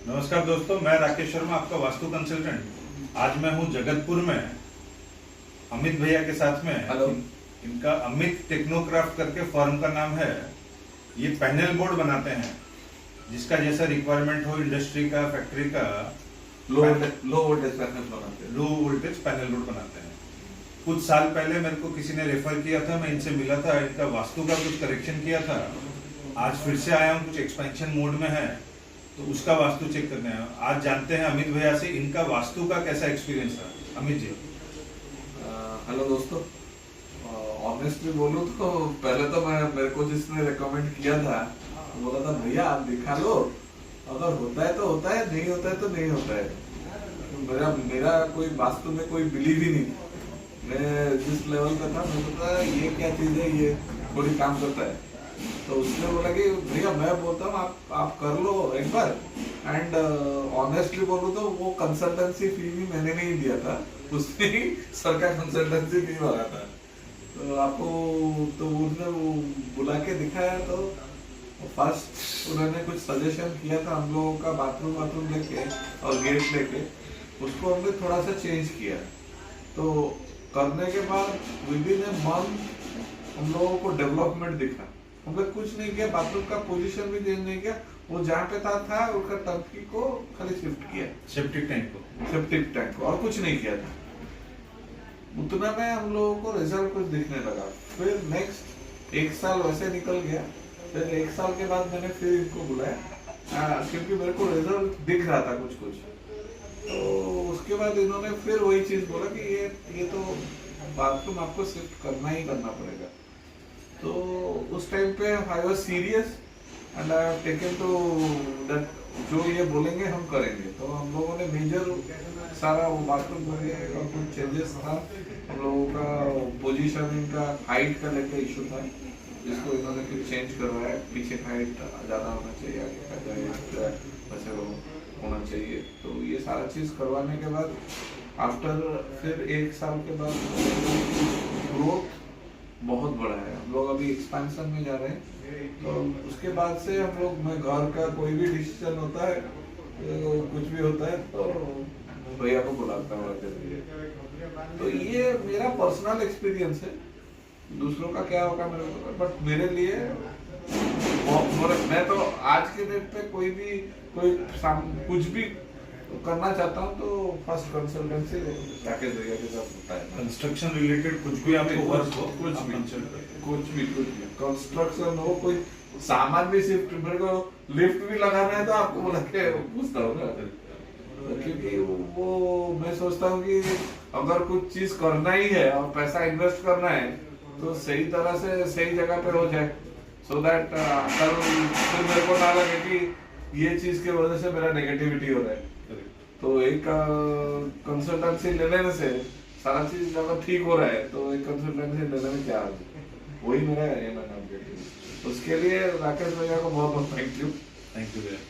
नमस्कार दोस्तों, मैं राकेश शर्मा, आपका वास्तु कंसल्टेंट। आज मैं हूं जगतपुर में अमित भैया के साथ में। हेलो। इनका अमित टेक्नोक्राफ्ट करके फर्म का नाम है। ये पैनल बोर्ड बनाते हैं, जिसका जैसा रिक्वायरमेंट हो इंडस्ट्री का, फैक्ट्री का। लो वोल्टेज पैनल बनाते हैं। लो वोल्टेज पैनल बोर्ड बनाते हैं। कुछ साल पहले मेरे को किसी ने रेफर किया था, मैं इनसे मिला था, इनका वास्तु का कुछ करेक्शन किया था। आज फिर से आया हूँ, कुछ एक्सपेंशन मोड में है, तो उसका वास्तु चेक करने हैं। आज जानते हैं अमित भैया से इनका वास्तु का कैसा एक्सपीरियंस रहा। अमित जी। हेलो दोस्तों, ऑनेस्टली बोलूं तो पहले तो मेरे को जिसने रिकमेंड किया था बोला था भैया आप दिखा लो, अगर होता है तो होता है, नहीं होता है तो नहीं होता है। मेरा कोई वास्तु में कोई बिलीव ही नहीं। मैं जिस लेवल पे था मुझे पता ये क्या चीज है, ये थोड़ी काम करता है। तो उसने बोला कि भैया मैं बोलता हूँ आप कर लो एक बार। एंड ऑनेस्टली बोलूँ तो वो कंसल्टेंसी फी भी मैंने नहीं दिया था, उसने ही सर का कंसल्टेंसी फी मांगा था। तो आपको तो उसने वो बुला के दिखाया, तो फर्स्ट उन्होंने कुछ सजेशन किया था हम लोगों का, बाथरूम लेके और गेट लेके उसको हमने थोड़ा सा चेंज किया। तो करने के बाद विद इन ए मंथ हम लोगों को डेवलपमेंट दिखा। हमने कुछ नहीं किया, बाथरूम का पोजीशन भी चेंज नहीं किया, वो जहाँ पे था उसका टंकी को खाली शिफ्ट किया, सेप्टिक टैंक को और कुछ नहीं किया था। उतना में हम लोगों को रिजल्ट कुछ दिखने लगा। फिर नेक्स्ट एक साल वैसे निकल गया। फिर एक साल के बाद मैंने फिर इनको बुलाया, क्योंकि मेरे को रिजल्ट दिख रहा था कुछ कुछ। तो उसके बाद इन्होंने फिर वही चीज बोला कि ये तो बाथरूम आपको शिफ्ट करना ही करना पड़ेगा। तो उस टाइम पे I was serious and I have taken to that, जो ये बोलेंगे हम करेंगे। तो हम लोगों ने मेजर सारा वो बाथरूम में और कुछ चेंजेस था। हम लोगों का पोजीशनिंग का हाइट का लेके इशू था, जिसको इन्होंने फिर चेंज करवाया। पीछे का हाइट ज़्यादा होना चाहिए, आगे का वैसे होना चाहिए। तो ये सारा चीज़ करवाने के बाद आफ्टर फिर एक साल के बाद ग्रोथ बहुत बड़ा है। हम लोग अभी एक्सपेंशन में जा रहे हैं। तो उसके बाद से हम लोग में घर का कोई भी डिसीजन होता है, तो कुछ भी होता है तो भैया को बुलाता हूँ। तो ये मेरा पर्सनल एक्सपीरियंस है, दूसरों का क्या होगा मेरे को, बट मेरे लिए मैं तो आज के डेट पे कोई कुछ भी करना चाहता हूँ तो फर्स्ट कंसल्टेंसी राकेश भैया के साथ होता है। कंस्ट्रक्शन रिलेटेड कुछ भी आपको वर्क हो, कुछ भी कंस्ट्रक्शन हो, कोई सामान भी शिफ्ट, मेरे को लिफ्ट भी लगाना है तो आपको बुला के पूछता हूँ ना। क्योंकि वो मैं सोचता हूँ कि अगर कुछ चीज करना ही है और पैसा इन्वेस्ट करना है तो सही तरह से सही जगह पे हो जाए, सो दैट फिर मेरे को ना लगे कि ये चीज की वजह से मेरा नेगेटिविटी हो रहा है। तो एक कंसल्टेंसी ले लेने से सारा चीज अगर ठीक हो रहा है तो एक कंसल्टेंसी लेने में क्या है, वही मेरा एम है। उसके लिए राकेश भैया को बहुत बहुत थैंक यू। थैंक यू भैया।